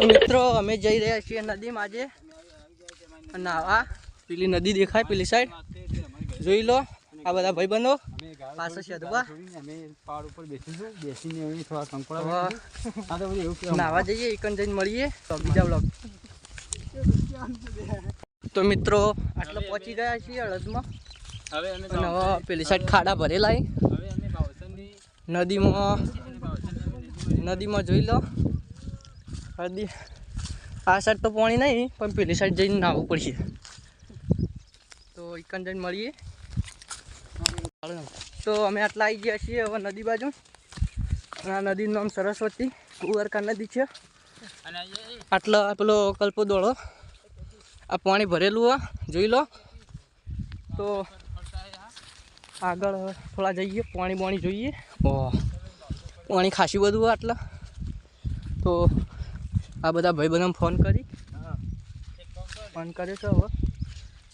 મિત્રો અમે જઈ રહ્યા છીએ નદીમાં આજે નાવા. પેલી નદી દેખાય પેલી સાઈડ જોઈ લો. આ બધા ભાઈબંધો પાછળ છે તો નાવા જઈએ એકન જઈને મળીએ તો બીજા બ્લોગ. તો મિત્રો આટલો પહોંચી ગયા છીએ અડદમાં. હવે પેલી સાઈડ ખાડા ભરેલા નદીમાં જોઈ લો. નદી આ સાઈડ તો પાણી નહીં પણ પેલી સાઈડ જઈને નાહવું પડશે. તો એકન જઈને મળીએ. તો અમે આટલા આવી ગયા છીએ હવે નદી બાજુ. આ નદીનું નામ સરસ્વતી કુંવરકા નદી છે. આટલા પેલો કલ્પો દોડો આ પાણી ભરેલું જોઈ લો. તો આગળ થોડા જઈએ પાણી જોઈએ. પાણી ખાસી બધું આટલા. તો આ બધા ભાઈબંધોને ફોન કર્યો છે હવે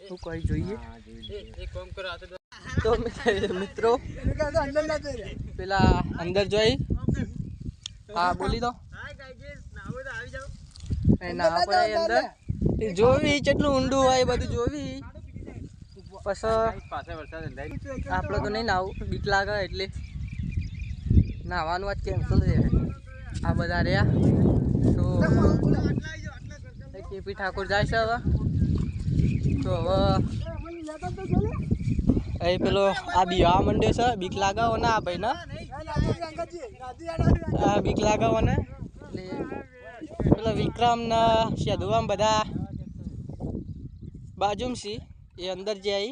શું કરી જોઈએ. તો મિત્રો પેલા અંદર જોઈ હા બોલી દો અંદર જોવી કેટલું ઊંડું હોય બધું જોવી. પછી આપણે તો નહીં નાવું બીક લાગે એટલે નાવાનું વાત કેન્સલ છે. આ બધા રહ્યા તો કેપી ઠાકોર જાય છે હવે. તો હવે એ પેલો આ બીવા મંડે છે બીક લાગાવો ને આ ભાઈ ને બીક લાગાવો ને એટલે પેલો વિક્રમ ને સાધુઆમ બધા બાજુમાં છે એ અંદર જાય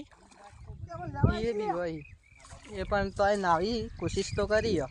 એ બી હોય એ પણ તો નાવી કોશિશ તો કરી.